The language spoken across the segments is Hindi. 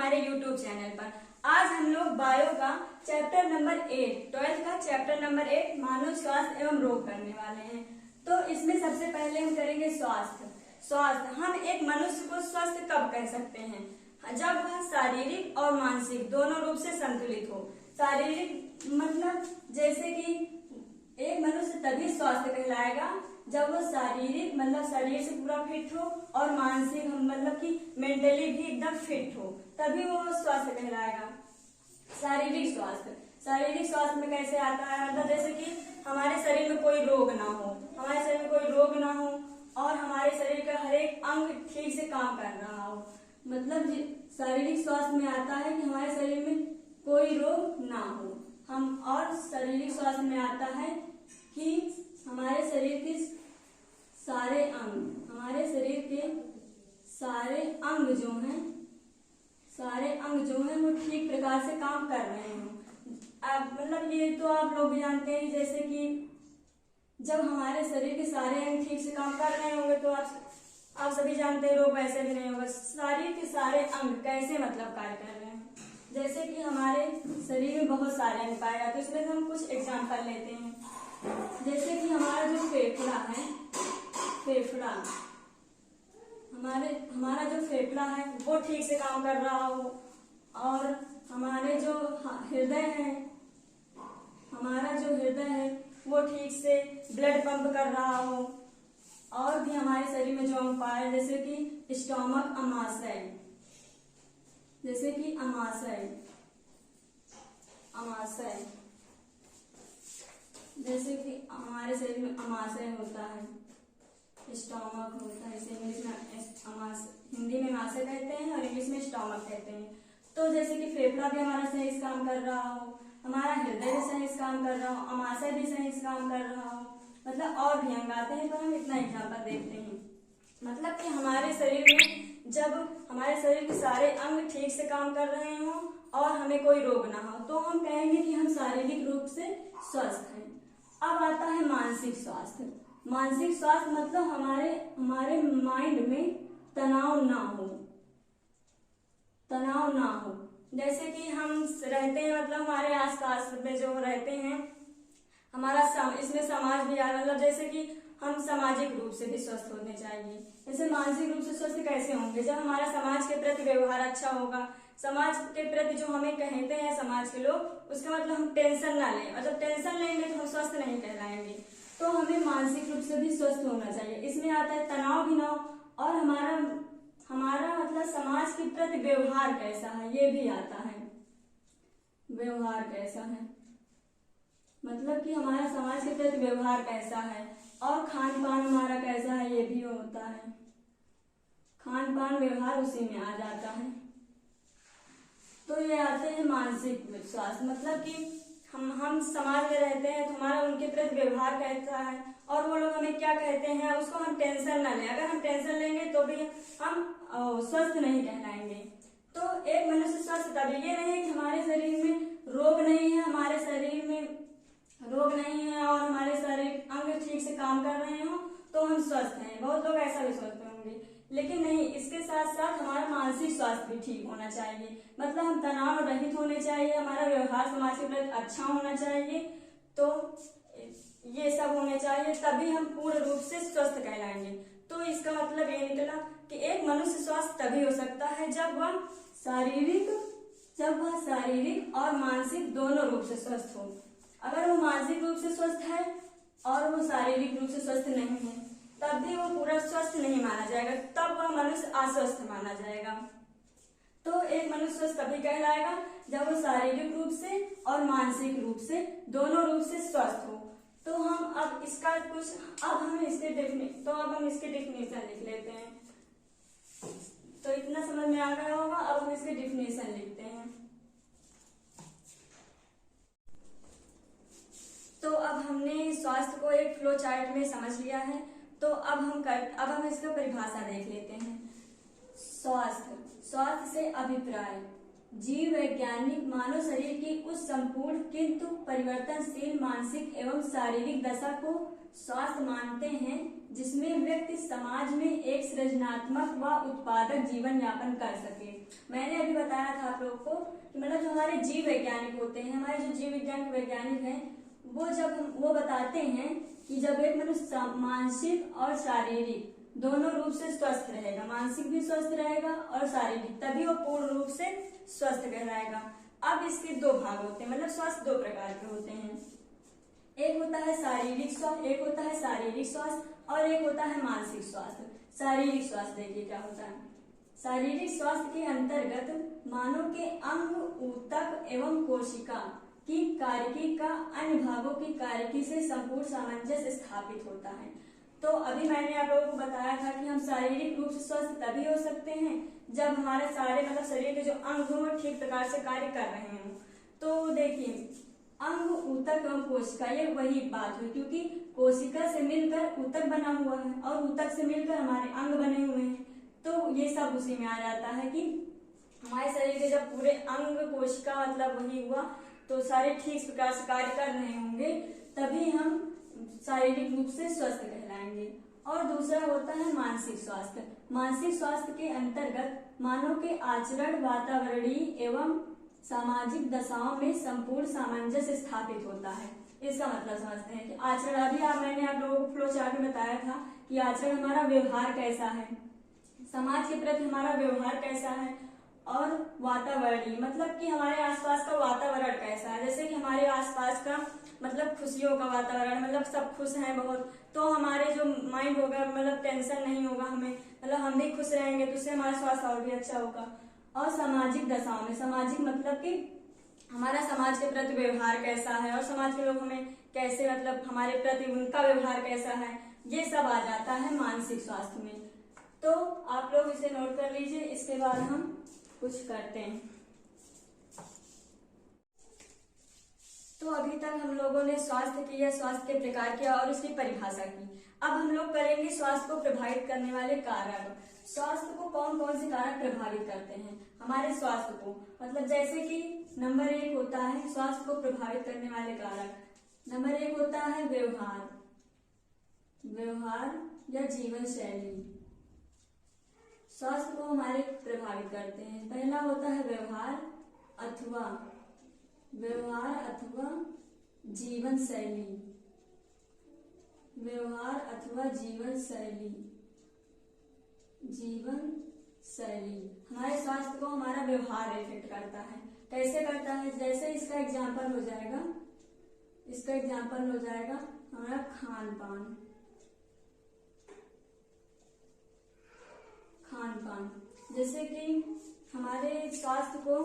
हमारे YouTube चैनल पर। आज हम लोग बायो का चैप्टर नंबर 8 12th का चैप्टर नंबर 8 मानव स्वास्थ्य एवं रोग करने वाले हैं। तो इसमें सबसे पहले हम करेंगे स्वास्थ्य। हम एक मनुष्य को स्वस्थ कब कह सकते हैं? जब वह शारीरिक और मानसिक दोनों रूप से संतुलित हो। शारीरिक मतलब जैसे कि एक मनुष्य तभी स्वस्थ कहलाएगा जब वो शारीरिक मतलब शरीर से पूरा फिट हो और मानसिक मतलब कि मेंटली भी एकदम फिट हो, तभी वो स्वस्थ कहलाएगा। शारीरिक स्वास्थ्य में कैसे आता है? मतलब जैसे कि हमारे शरीर में कोई रोग ना हो, और हमारे शरीर का हर एक अंग ठीक से काम कर रहा हो। मतलब शारीरिक स्वास्थ्य में आता है कि हमारे शरीर में कोई रोग ना हो। और शारीरिक स्वास्थ्य में आता है कि हमारे शरीर के सारे अंग जो हैं वो ठीक प्रकार से काम कर रहे हों। मतलब ये तो आप लोग भी जानते हैं, जैसे कि जब हमारे शरीर के सारे अंग ठीक से काम कर रहे होंगे तो आप सभी जानते हैं रोग वैसे भी नहीं होगा। शरीर के सारे अंग कैसे मतलब कार्य कर रहे हैं? जैसे कि हमारे शरीर में बहुत सारे अंग पाए जाते हैं, इसमें हम कुछ एग्जाम्पल लेते हैं। जैसे कि हमारा जो हमारा जो फेफड़ा है वो ठीक से काम कर रहा हो, और हमारे जो हृदय है वो ठीक से ब्लड पंप कर रहा हो। और भी हमारे शरीर में जो अंग पाए जैसे कि स्टोमक, जैसे कि हमारे शरीर में अमाशय होता है, स्टोमक होता है। इसे इंग्लिश में हिंदी में अमाशय कहते हैं और इंग्लिश में स्टोमक कहते हैं। तो जैसे कि फेफड़ा भी हमारा सही से काम कर रहा हो, हमारा हृदय भी सही से काम कर रहा हो, अमाशय भी सही से काम कर रहा हो, मतलब और भी अंग आते हैं, पर हम इतना एग्जाम्पल देखते हैं। मतलब कि हमारे शरीर में जब हमारे शरीर के सारे अंग ठीक से काम कर रहे हों और हमें कोई रोग ना हो तो हम कहेंगे कि हम शारीरिक रूप से स्वस्थ हैं। अब आता है मानसिक स्वास्थ्य मतलब हमारे माइंड में तनाव ना हो। जैसे कि हम रहते हैं, मतलब हमारे आसपास में जो रहते हैं इसमें समाज भी आ, मतलब जैसे कि हम सामाजिक रूप से भी स्वस्थ होने चाहिए। जैसे मानसिक रूप से स्वस्थ कैसे होंगे? जब हमारा समाज के प्रति व्यवहार अच्छा होगा, समाज के प्रति जो हमें कहते हैं समाज के लोग, उसका मतलब हम टेंशन ना लें, और जब टेंशन लेंगे तो हम स्वस्थ नहीं कहलाएंगे। तो हमें मानसिक रूप से भी स्वस्थ होना चाहिए। इसमें आता है तनाव भी ना हो, और हमारा मतलब समाज के प्रति व्यवहार कैसा है ये भी आता है। व्यवहार कैसा है मतलब कि हमारा समाज के प्रति व्यवहार कैसा है, और खान पान हमारा कैसा है ये भी होता है। खान पान व्यवहार उसी में आ जाता है। तो ये आते हैं मानसिक स्वास्थ्य, मतलब कि हम समाज में रहते हैं तो हमारा उनके प्रति व्यवहार कैसा है, और वो लोग हमें क्या कहते हैं, उसको हम टेंशन ना लें। अगर हम टेंशन लेंगे तो भी हम स्वस्थ नहीं कहलाएंगे। तो एक मनुष्य स्वस्थ तभी, ये नहीं कि हमारे शरीर में रोग नहीं है, और हमारे शरीर अंग ठीक से काम कर रहे हो तो हम स्वस्थ हैं। बहुत लोग ऐसा भी सोचते होंगे, लेकिन नहीं। इसके साथ साथ हमारा मानसिक स्वास्थ्य भी ठीक होना चाहिए। मतलब हम तनाव रहित होने चाहिए, हमारा व्यवहार समाज के प्रति अच्छा होना चाहिए। तो ये सब होने चाहिए, तभी हम पूर्ण रूप से स्वस्थ कहलाएंगे। तो इसका मतलब ये निकला कि एक मनुष्य स्वस्थ तभी हो सकता है जब वह शारीरिक और मानसिक दोनों रूप से स्वस्थ हो। अगर वो मानसिक रूप से स्वस्थ है और वो शारीरिक रूप से स्वस्थ नहीं है, तब भी वो पूरा स्वस्थ नहीं माना जाएगा, तब वह मनुष्य अस्वस्थ माना जाएगा। तो एक मनुष्य स्वस्थ तभी कहलाएगा जब वो शारीरिक रूप से और मानसिक रूप से दोनों रूप से स्वस्थ हो। तो हम अब हम इसके डिफिनेशन लिख लेते हैं। तो इतना समझ में आ गया होगा। अब हम इसके डिफिनेशन लिखते हैं। तो अब हमने स्वास्थ्य को एक फ्लो चार्ट में समझ लिया है। तो अब हम इसका परिभाषा देख लेते हैं। स्वास्थ्य से अभिप्राय, जीव वैज्ञानिक मानव शरीर की उस संपूर्ण किंतु परिवर्तनशील मानसिक एवं शारीरिक दशा को स्वास्थ्य मानते हैं जिसमें व्यक्ति समाज में एक सृजनात्मक व उत्पादक जीवन यापन कर सके। मैंने अभी बताया था आप लोग को कि मतलब जो हमारे जीव वैज्ञानिक होते हैं, हमारे जो जीव विज्ञान के वैज्ञानिक हैं, वो बताते हैं कि जब एक मनुष्य मानसिक और शारीरिक दोनों रूप से स्वस्थ रहेगा, मानसिक भी स्वस्थ रहेगा और शारीरिक, तभी वो पूर्ण रूप से स्वस्थ कहलाएगा। अब इसके दो भाग होते हैं, मतलब स्वास्थ्य दो प्रकार के होते हैं। एक होता है शारीरिक स्वास्थ्य, एक होता है शारीरिक स्वास्थ्य और एक होता है मानसिक स्वास्थ्य। शारीरिक स्वास्थ्य देखिए क्या होता है। शारीरिक स्वास्थ्य के अंतर्गत मानव के अंग, ऊतक एवं कोशिका की कार्यकी का अन्य भागों की कार्यकी से संपूर्ण सामंजस्य स्थापित होता है। तो अभी मैंने आप लोगों को बताया था कि हम शारीरिक रूप से स्वस्थ तभी हो सकते हैं जब हमारे सारे मतलब शरीर के जो अंग हों वो ठीक प्रकार से कार्य कर रहे हों। तो देखिए अंग, ऊतक एवं कोशिका, ये वही बात हुई, क्योंकि कोशिका से मिलकर ऊतक बना हुआ है और ऊतक से मिलकर हमारे अंग बने हुए हैं। तो ये सब उसी में आ जाता है कि हमारे शरीर के जब पूरे अंग, कोशिका मतलब वही हुआ तो सारे ठीक प्रकार से कार्य कर रहे होंगे, तभी हम शारीरिक रूप से स्वस्थ कहलाएंगे। और दूसरा होता है मानसिक स्वास्थ्य। मानसिक स्वास्थ्य के अंतर्गत मानव के आचरण, वातावरणीय एवं सामाजिक दशाओं में संपूर्ण सामंजस्य स्थापित होता है। इसका मतलब समझते हैं कि आचरण, अभी मैंने आप लोगों को फ्लो चार्ट में बताया था कि आचरण हमारा व्यवहार कैसा है, समाज के प्रति हमारा व्यवहार कैसा है, और वातावरणीय मतलब कि हमारे आसपास का वातावरण कैसा है। जैसे कि हमारे आसपास का मतलब खुशियों का वातावरण, मतलब सब खुश हैं बहुत, तो हमारे जो माइंड होगा मतलब टेंशन नहीं होगा हमें, मतलब हम भी खुश रहेंगे तो उससे हमारा स्वास्थ्य और भी अच्छा होगा। और सामाजिक दशाओं में, सामाजिक मतलब कि हमारा समाज के प्रति व्यवहार कैसा है और समाज के लोग हमें कैसे मतलब हमारे प्रति उनका व्यवहार कैसा है, ये सब आ जाता है मानसिक स्वास्थ्य में। तो आप लोग इसे नोट कर लीजिए, इसके बाद हम कुछ करते हैं। तो अभी तक हम लोगों ने स्वास्थ्य किया, स्वास्थ्य के प्रकार किया और उसकी परिभाषा की। अब हम लोग करेंगे स्वास्थ्य को प्रभावित करने वाले कारक। स्वास्थ्य को कौन कौन से कारक प्रभावित करते हैं हमारे स्वास्थ्य को, मतलब जैसे कि नंबर 1 होता है स्वास्थ्य को प्रभावित करने वाले कारक। नंबर 1 होता है व्यवहार, व्यवहार या जीवन शैली स्वास्थ्य को हमारे प्रभावित करते हैं। पहला होता है व्यवहार अथवा जीवन शैली, व्यवहार अथवा जीवन शैली। जीवन शैली हमारे स्वास्थ्य को हमारा व्यवहार इफेक्ट करता है। कैसे करता है, जैसे इसका एग्जाम्पल हो जाएगा हमारा खान पान। जैसे कि हमारे स्वास्थ्य को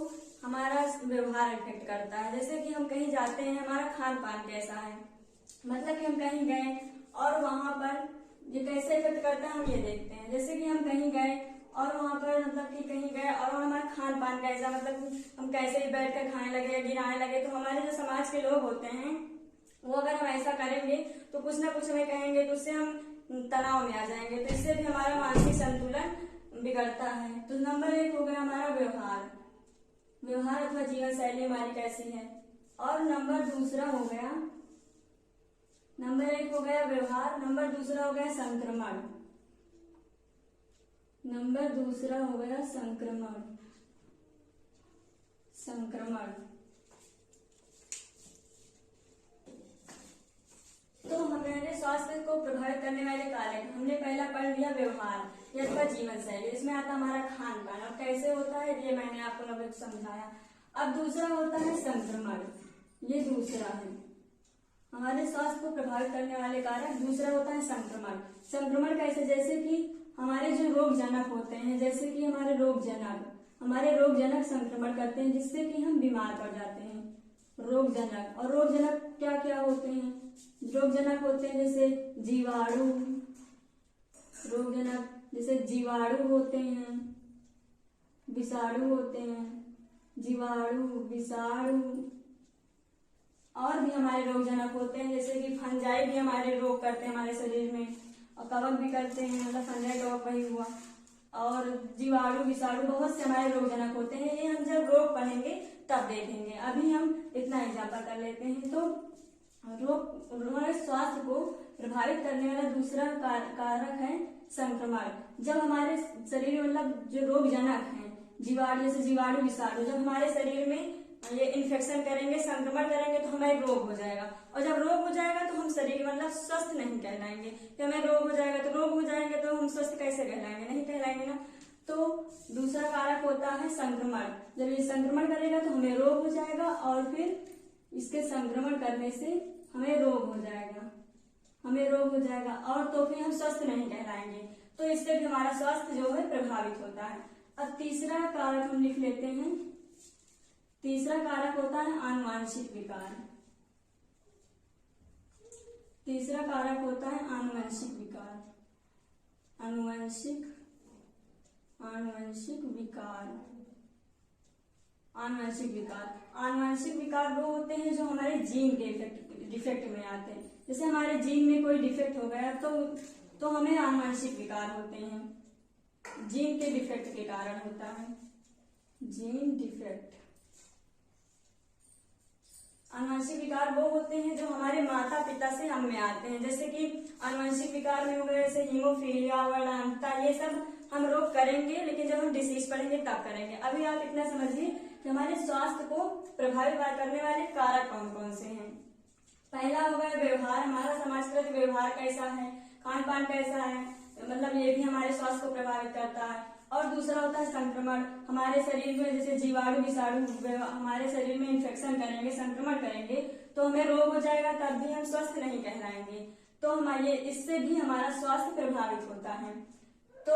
हमारा व्यवहार इफेक्ट करता है। जैसे कि हम कहीं जाते हैं, हमारा खान पान कैसा है, मतलब कि हम कहीं गए और वहां पर ये कैसे इफेक्ट करता है हम ये देखते हैं। जैसे कि हम कहीं गए और वहां पर मतलब कि कहीं गए और हमारा खान पान कैसा, मतलब हम कैसे ही बैठ कर खाने लगे या गिराने लगे, तो हमारे जो समाज के लोग होते हैं वो अगर हम ऐसा करेंगे तो कुछ ना कुछ हमें कहेंगे, तो उससे हम तनाव में आ जाएंगे, तो इससे भी हमारा मानसिक संतुलन बिगड़ता है। तो नंबर 1 हो गया हमारा व्यवहार अथवा जीवन शैली हमारी कैसी है। और नंबर 2 हो गया, नंबर 1 हो गया व्यवहार, नंबर 2 हो गया संक्रमण, नंबर 2 हो गया संक्रमण। तो हमने स्वास्थ्य को प्रभावित करने वाले कारक हमने पहला पढ़ लिया व्यवहार अथवा जीवन शैली, इसमें आता हमारा खान पान और कैसे होता है ये मैंने आपको अभी समझाया। अब दूसरा होता है संक्रमण, ये दूसरा है हमारे स्वास्थ्य को प्रभावित करने वाले कारक। दूसरा होता है संक्रमण कैसे, जैसे कि हमारे जो रोग जनक होते हैं, जैसे कि हमारे रोग जनक संक्रमण करते हैं जिससे कि हम बीमार पड़ जाते हैं। रोग जनक, और रोग जनक क्या क्या होते हैं, रोग जनक होते हैं जैसे जीवाणु, रोग जनक जैसे जीवाणु होते हैं, विषाणु होते हैं, जीवाणु, विषाणु, और भी हमारे रोग जनक होते हैं जैसे कि फंजाई भी हमारे रोग करते हैं हमारे शरीर में, और कवक भी करते हैं, मतलब फंजाई कवक वही हुआ। और जीवाणु विषाणु बहुत से हमारे रोगजनक होते हैं। ये हम जब रोग पढ़ेंगे तब देखेंगे। अभी हम इतना एग्जाम्पल कर लेते हैं। तो रोग हमारे स्वास्थ्य को प्रभावित करने वाला दूसरा कारक है संक्रमण। जब हमारे शरीर में मतलब जो रोगजनक है जीवाणु, जैसे जीवाणु विषाणु, जब हमारे शरीर में ये इन्फेक्शन करेंगे, संक्रमण करेंगे तो हमें रोग हो जाएगा। और जब रोग हो जाएगा तो हम शरीर मतलब स्वस्थ नहीं कहलाएंगे। कि हमें रोग हो जाएगा तो रोग हो जाएंगे तो हम स्वस्थ कैसे कहलाएंगे, नहीं कहलाएंगे ना। तो दूसरा कारक होता है संक्रमण। जब ये संक्रमण करेगा तो हमें रोग हो जाएगा और फिर इसके संक्रमण करने से हमें रोग हो जाएगा, हमें रोग हो जाएगा और तो फिर हम स्वस्थ नहीं कहलाएंगे। तो इससे भी हमारा स्वास्थ्य जो है प्रभावित होता है। अब तीसरा कारक हम लिख लेते हैं। तीसरा कारक होता है आनुवंशिक विकार। तीसरा कारक होता है आनुवंशिक विकार। आनुवंशिक विकार। आनुवंशिक विकार, आनुवंशिक विकार वो होते हैं जो हमारे जीन के डिफेक्ट में आते हैं। जैसे हमारे जीन में कोई डिफेक्ट हो गया तो हमें आनुवंशिक विकार होते हैं। जीन के डिफेक्ट के कारण होता है जीन डिफेक्ट। आनुवंशिक विकार वो होते हैं जो हमारे माता पिता से हम में आते हैं। जैसे कि आनुवंशिक विकार में हो गए जैसे हीमोफीलिया, वर्णांतता, ये सब हम रोग करेंगे लेकिन जब हम डिसीज पढ़ेंगे तब करेंगे। अभी आप इतना समझिए कि हमारे स्वास्थ्य को प्रभावित करने वाले कारक कौन कौन से हैं। पहला हो गया व्यवहार। हमारा समाजगत व्यवहार कैसा है, खान पान कैसा है, मतलब ये भी हमारे स्वास्थ्य को प्रभावित करता है। और दूसरा होता है संक्रमण। हमारे शरीर में जैसे जीवाणु विषाणु हमारे शरीर में इन्फेक्शन करेंगे, संक्रमण करेंगे तो हमें रोग हो जाएगा, तब भी हम स्वस्थ नहीं कहलाएंगे। तो हमारे इससे भी हमारा स्वास्थ्य प्रभावित होता है। तो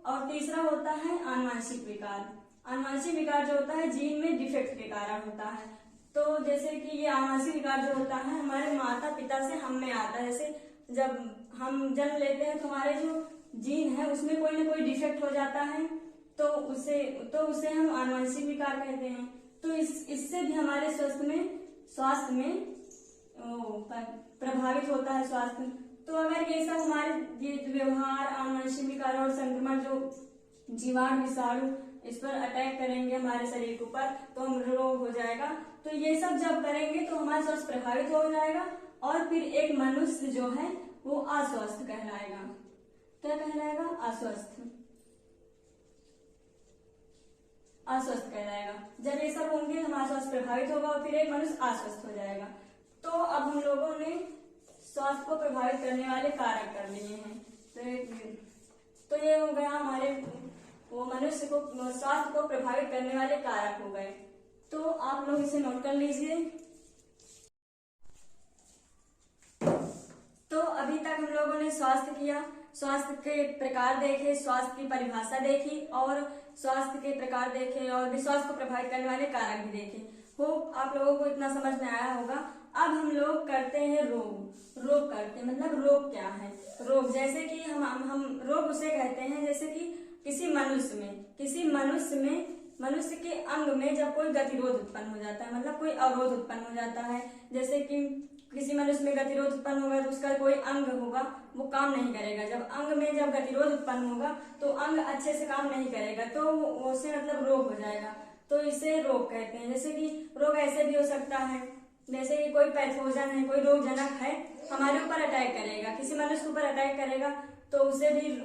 और तीसरा होता है आनुवंशिक विकार। आनुवंशिक विकार जो होता है जीन में डिफेक्ट के कारण होता है। तो जैसे कि ये आनुवंशिक विकार जो होता है हमारे माता पिता से हम में आता है। जैसे जब हम जन्म लेते हैं तो हमारे जो जीन है उसमें कोई ना कोई डिफेक्ट हो जाता है तो उसे हम आनुवंशिक विकार कहते हैं। तो इससे भी हमारे स्वास्थ्य में प्रभावित होता है स्वास्थ्य। तो अगर ये सब हमारे ये व्यवहार, आनुवंशिक विकार और संक्रमण जो जीवाणु विषाणु इस पर अटैक करेंगे हमारे शरीर के ऊपर तो हम रोग हो जाएगा। तो ये सब जब करेंगे तो हमारा स्वास्थ्य प्रभावित हो जाएगा और फिर एक मनुष्य जो है वो अस्वस्थ कहलाएगा। क्या कहलाएगा? अस्वस्थ कहलाएगा। जब ये सब होंगे हमारा स्वास्थ्य प्रभावित होगा और फिर एक मनुष्य अस्वस्थ हो जाएगा। तो अब हम लोगों ने स्वास्थ्य को प्रभावित करने वाले कारक कर लिए हैं। तो ये हो गया हमारे वो मनुष्य को स्वास्थ्य को प्रभावित करने वाले कारक हो गए। तो आप लोग इसे नोट कर लीजिए। तो अभी तक हम लोगों ने स्वास्थ्य किया, स्वास्थ्य के प्रकार देखे, स्वास्थ्य की परिभाषा देखी और स्वास्थ्य के प्रकार देखे और भी स्वास्थ्य को प्रभावित करने वाले कारक भी देखे। होप आप लोगों को इतना समझ में आया होगा। अब हम लोग करते हैं रोग करते हैं, मतलब रोग क्या है? रोग जैसे कि हम रोग उसे कहते हैं जैसे कि किसी मनुष्य के अंग में जब कोई गतिरोध उत्पन्न हो जाता है, मतलब कोई अवरोध उत्पन्न हो जाता है। जैसे कि किसी मनुष्य में गतिरोध उत्पन्न होगा तो उसका कोई अंग होगा वो काम नहीं करेगा। जब अंग में जब गतिरोध उत्पन्न होगा तो अंग अच्छे से काम नहीं करेगा तो उससे मतलब रोग हो जाएगा। तो इसे रोग कहते हैं। जैसे कि रोग ऐसे भी हो सकता है जैसे कि कोई पैथोजन है, कोई रोगजनक है हमारे ऊपर अटैक करेगा, किसी मनुष्य के ऊपर अटैक करेगा तो उसे भी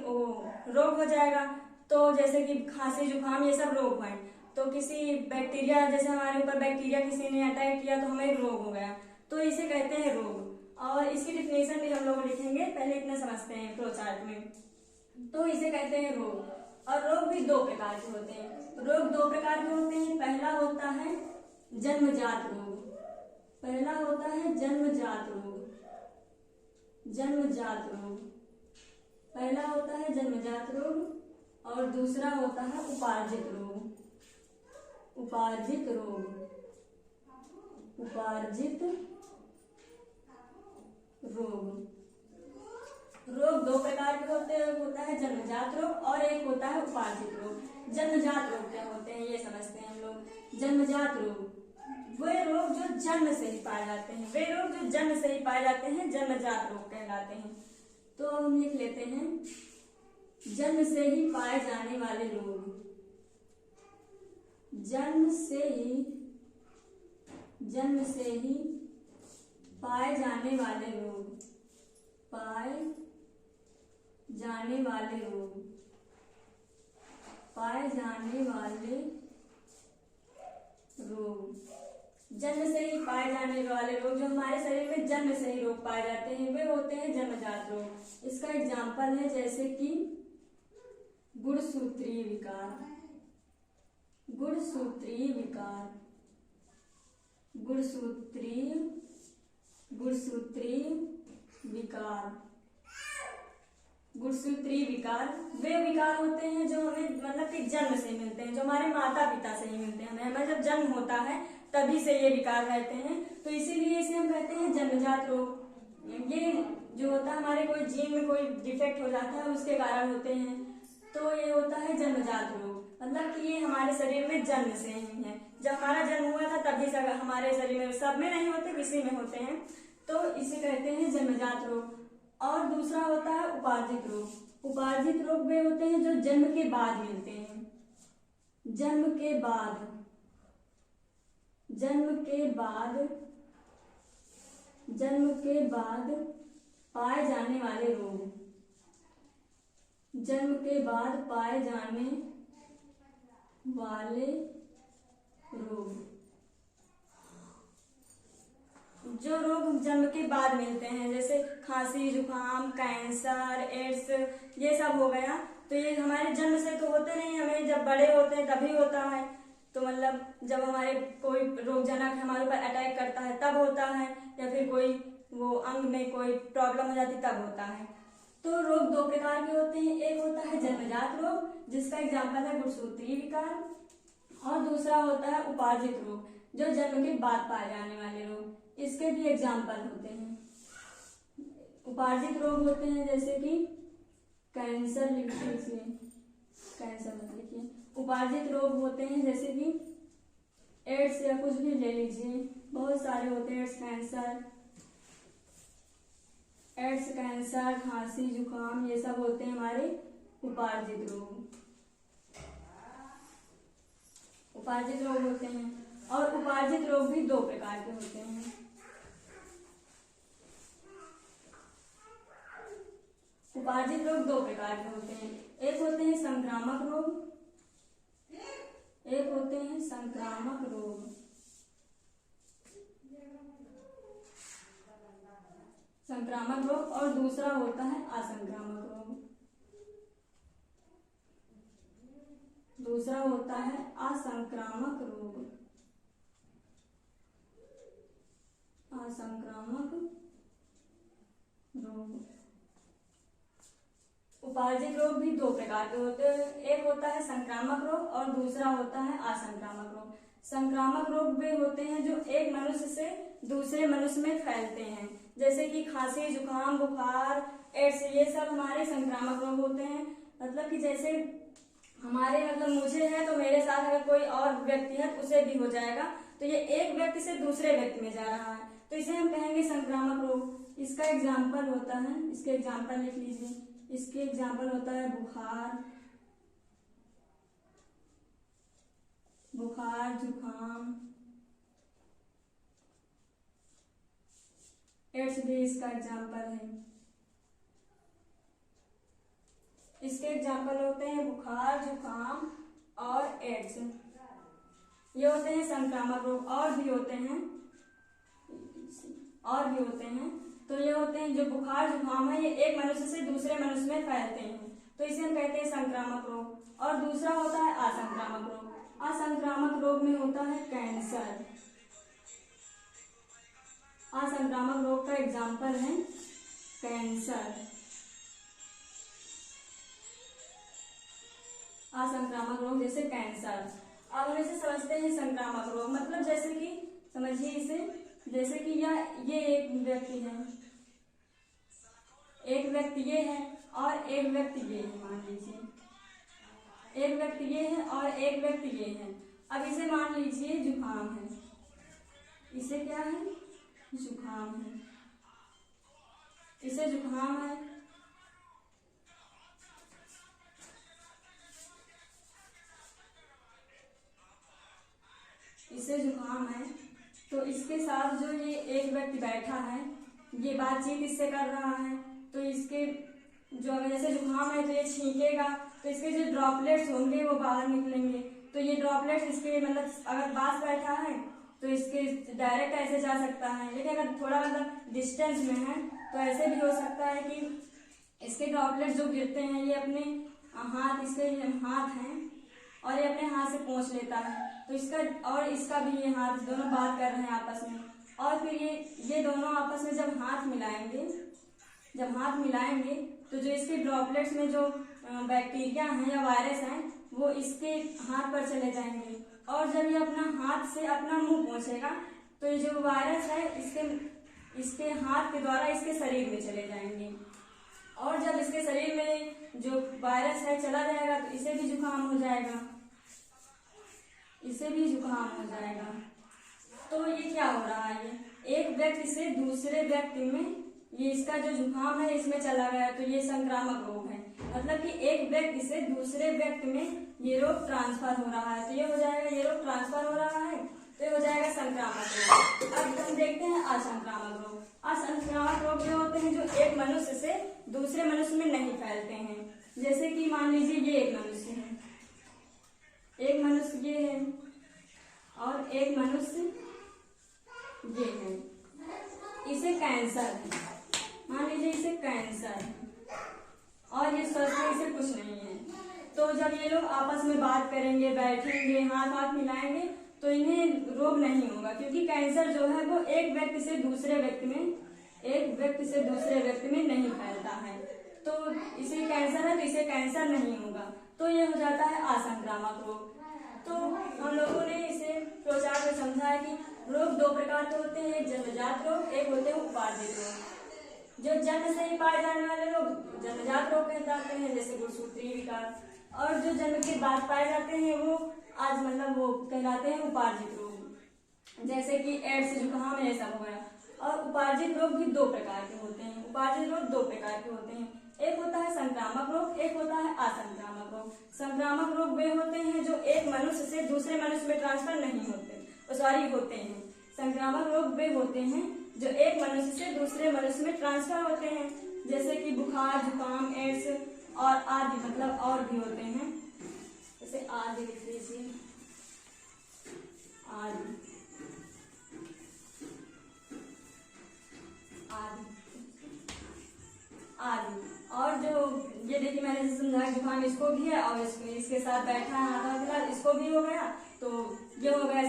रोग हो जाएगा। तो जैसे कि खांसी जुकाम ये सब रोग है। तो किसी बैक्टीरिया, जैसे हमारे ऊपर बैक्टीरिया किसी ने अटैक किया तो हमें रोग हो गया, तो इसे कहते हैं रोग। और इसकी डिफिनेशन भी हम लोग लिखेंगे, पहले इतना समझते हैं फ्लो चार्ट में। तो इसे कहते हैं रोग। और रोग भी दो प्रकार के होते हैं। रोग दो प्रकार के होते हैं। पहला होता है जन्मजात रोग। पहला होता है जन्मजात रोग। पहला होता है जन्मजात रोग और दूसरा होता है उपार्जित रोग। रोग दो प्रकार के होते हैं, होता है जन्मजात रोग और एक होता है उपार्जित रोग। जन्मजात रोग क्या होते हैं ये समझते हैं हम लोग। जन्मजात रोग वे रोग जो जन्म से ही पाए जाते हैं, जन्मजात रोग कहलाते हैं। तो हम लिख लेते हैं जन्म से ही पाए जाने वाले रोग, जन्म से ही पाए जाने वाले रोग, पाए जाने वाले रोग, पाए जाने वाले रोग। जन्म से ही पाए जाने वाले रोग, जो हमारे शरीर में जन्म से ही रोग पाए जाते हैं वे होते हैं जन्मजात रोग। इसका एग्जाम्पल है जैसे कि गुणसूत्रीय विकार, गुणसूत्रीय विकार, गुणसूत्रीय विकार, गुणसूत्रीय विकार वे विकार होते हैं जो हमें मतलब कि जन्म से मिलते हैं, जो हमारे माता पिता से ही मिलते हैं। हमें जब जन्म होता है तभी से ये विकार रहते हैं, तो इसीलिए इसे हम कहते हैं जन्मजात रोग। ये जो होता है हमारे कोई जीन में कोई डिफेक्ट हो जाता है उसके कारण होते हैं, तो ये होता है जन्मजात रोग। मतलब कि ये हमारे शरीर में जन्म से ही है, जब हमारा जन्म हुआ था तभी से हमारे शरीर में, सब में नहीं होते किसी में होते हैं, तो इसे कहते हैं जन्मजात रोग। और दूसरा होता है उपार्जित रोग। उपार्जित रोग वे होते हैं जो जन्म के बाद मिलते हैं, जन्म के बाद पाए जाने वाले रोग, जन्म के बाद पाए जाने वाले रोग। जो रोग जन्म के बाद मिलते हैं जैसे खांसी, जुकाम, कैंसर, एड्स, ये सब हो गया, तो ये हमारे जन्म से तो होते नहीं, हमें जब बड़े होते हैं तभी होता है। तो मतलब जब हमारे कोई रोगजनक हमारे ऊपर अटैक करता है तब होता है, या फिर कोई वो अंग में कोई प्रॉब्लम हो जाती तब होता है। तो रोग दो प्रकार के होते हैं, एक होता है जन्मजात रोग जिसका एग्जाम्पल है गुणसूत्रीय विकार, और दूसरा होता है उपार्जित रोग जो जन्म के बाद पाए जाने वाले रोग। इसके भी एग्जाम्पल होते हैं। उपार्जित रोग होते हैं जैसे कि कैंसर, लिख लीजिए, कैंसर मत लिखिए। उपार्जित रोग होते हैं जैसे कि एड्स या कुछ भी ले लीजिए, बहुत सारे होते हैं। एड्स, कैंसर, खांसी, जुकाम, ये सब होते हैं हमारे उपार्जित रोग। उपार्जित रोग होते हैं, और उपार्जित रोग भी दो प्रकार के होते हैं। उपार्जित रोग दो प्रकार के होते हैं, एक होते हैं संक्रामक रोग, एक होते हैं संक्रामक रोग। संक्रामक रोग, और दूसरा होता है असंक्रामक रोग। दूसरा होता है असंक्रामक रोग, असंक्रामक रोग। उपार्जित रोग भी दो प्रकार के होते हैं, एक होता है संक्रामक रोग और दूसरा होता है असंक्रामक रोग। संक्रामक रोग वे होते हैं जो एक मनुष्य से दूसरे मनुष्य में फैलते हैं, जैसे कि खांसी, जुकाम, बुखार, एड्स, ये सब हमारे संक्रामक रोग होते हैं। मतलब कि जैसे हमारे मतलब मुझे है तो मेरे साथ अगर कोई और व्यक्ति है तो उसे भी हो जाएगा, तो ये एक व्यक्ति से दूसरे व्यक्ति में जा रहा है, तो इसे हम कहेंगे संक्रामक रोग। इसका एग्जाम्पल होता है, इसके एग्जाम्पल लिख लीजिए। इसके एग्जाम्पल होता है बुखार, जुकाम, एड्स भी इसका एग्जाम्पल है। इसके एग्जाम्पल होते हैं बुखार, जुकाम और एड्स, ये होते हैं संक्रामक रोग। और भी होते हैं, तो ये होते हैं जो बुखार, जुकाम है, ये एक मनुष्य से दूसरे मनुष्य में फैलते हैं, तो इसे हम कहते हैं संक्रामक रोग। और दूसरा होता है असंक्रामक रोग। असंक्रामक रोग में होता है कैंसर। असंक्रामक रोग का एग्जाम्पल है कैंसर। असंक्रामक रोग जैसे कैंसर। अब हम इसे समझते हैं संक्रामक रोग, मतलब जैसे कि समझिए इसे, जैसे कि ये एक व्यक्ति है, एक व्यक्ति ये है और एक व्यक्ति ये है, मान लीजिए एक व्यक्ति ये है और एक व्यक्ति ये है। अब इसे मान लीजिए जुकाम है, इसे क्या है, जुकाम है, इसे जुकाम है, जैसे जुकाम है तो इसके साथ जो ये एक व्यक्ति बैठा है ये बातचीत इससे कर रहा है, तो इसके जो अगर जैसे जुकाम है तो ये छींकेगा तो इसके जो ड्रॉपलेट्स होंगे वो बाहर निकलेंगे। तो ये ड्रॉपलेट्स इसके मतलब अगर पास बैठा है तो इसके डायरेक्ट ऐसे जा सकता है, लेकिन अगर थोड़ा मतलब डिस्टेंस में है तो ऐसे भी हो सकता है कि इसके ड्रॉपलेट्स जो गिरते हैं ये अपने हाथ, इसके हाथ हैं और ये अपने हाथ से पोंछ लेता है, तो इसका और इसका भी ये हाथ दोनों बात कर रहे हैं आपस में। और फिर ये दोनों आपस में जब हाथ मिलाएंगे तो जो इसके ड्रॉपलेट्स में जो बैक्टीरिया हैं या वायरस हैं वो इसके हाथ पर चले जाएंगे, और जब ये अपना हाथ से अपना मुंह पहुंचेगा तो ये जो वायरस है इसके हाथ के द्वारा इसके शरीर में चले जाएंगे, और जब इसके शरीर में जो वायरस है चला जाएगा तो इसे भी जुकाम हो जाएगा, तो ये क्या हो रहा है, ये एक व्यक्ति से दूसरे व्यक्ति में ये इसका जो जुकाम है इसमें चला गया, तो ये संक्रामक रोग है। मतलब कि एक व्यक्ति से दूसरे व्यक्ति में ये रोग ट्रांसफर हो रहा है, तो ये हो जाएगा, ये रोग ट्रांसफर हो रहा है तो ये हो जाएगा संक्रामक रोग। अब हम देखते हैं असंक्रामक रोग। असंक्रामक रोग ये होते हैं जो एक मनुष्य से दूसरे मनुष्य में नहीं फैलते हैं। जैसे कि मान लीजिए ये एक मनुष्य है, एक मनुष्य ये है और एक मनुष्य ये है, इसे कैंसर है, मान लीजिए इसे कैंसर है और ये स्वस्थ है, इसे कुछ नहीं है। तो जब ये लोग आपस में बात करेंगे, बैठेंगे, हाथ मिलाएंगे तो इन्हें रोग नहीं होगा, क्योंकि कैंसर जो है वो एक व्यक्ति से दूसरे व्यक्ति में नहीं फैलता है। तो इसे कैंसर है तो इसे कैंसर नहीं होगा, तो ये हो जाता है असंक्रामक रोग। तो हम लोगों ने इसे फ्लोचार्ट में समझा है कि रोग दो प्रकार के होते हैं, एक जन्मजात रोग, एक होते हैं उपार्जित रोग। जो जन्म से ही पाए जाने वाले रोग जन्मजात रोग कहलाते हैं, जैसे गुणसूत्रीय विकार, और जो जन्म के बाद पाए जाते हैं वो वो कहलाते हैं उपार्जित रोग, जैसे कि एड्स, जुकाम, ये सब हो गया। और उपार्जित रोग भी दो प्रकार के होते हैं, एक होता है संक्रामक रोग, एक होता है असंक्रामक रोग। संक्रामक रोग वे होते हैं जो एक मनुष्य से दूसरे मनुष्य में ट्रांसफर नहीं होते हैं। संक्रामक रोग वे होते हैं जो एक मनुष्य से दूसरे मनुष्य में ट्रांसफर होते हैं, जैसे कि बुखार, जुकाम, एड्स और आदि, मतलब और भी होते हैं, जैसे आदि लिख लीजिए, आदि। और जो ये देखिए मैंने जैसे समझाया जुकाम इसको भी है और इसके साथ बैठा है हाथ फिलहाल इसको भी हो गया, तो ये हो गया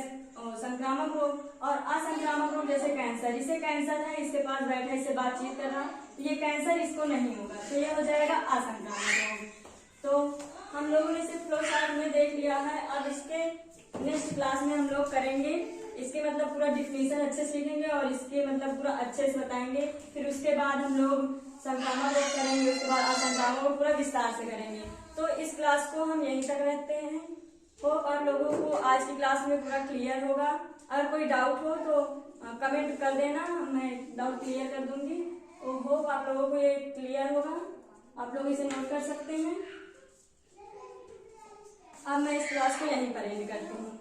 संक्रामक रोग। और असंक्रामक रोग जैसे कैंसर, इसे कैंसर है, इसके पास बैठा, इससे बातचीत कर रहा, ये कैंसर इसको नहीं होगा, तो ये हो जाएगा असंक्रामक रोग। तो हम लोगों ने इसे फ्लो चार्ट में देख लिया है। अब इसके नेक्स्ट क्लास में हम लोग करेंगे, इसके मतलब पूरा डिफिनीशन अच्छे से सीखेंगे और इसके मतलब पूरा अच्छे से बताएंगे। फिर उसके बाद हम लोग संक्रामक रोग करेंगे, उसके बाद असंक्रामक रोग पूरा विस्तार से करेंगे। तो इस क्लास को हम यहीं तक रखते हैं। होप आप लोगों को आज की क्लास में पूरा क्लियर होगा। अगर कोई डाउट हो तो कमेंट कर देना, मैं डाउट क्लियर कर दूंगी। तो होप आप लोगों को ये क्लियर होगा, आप लोग इसे नोट कर सकते हैं। अब मैं इस क्लास को यहीं पर एंड करती हूँ।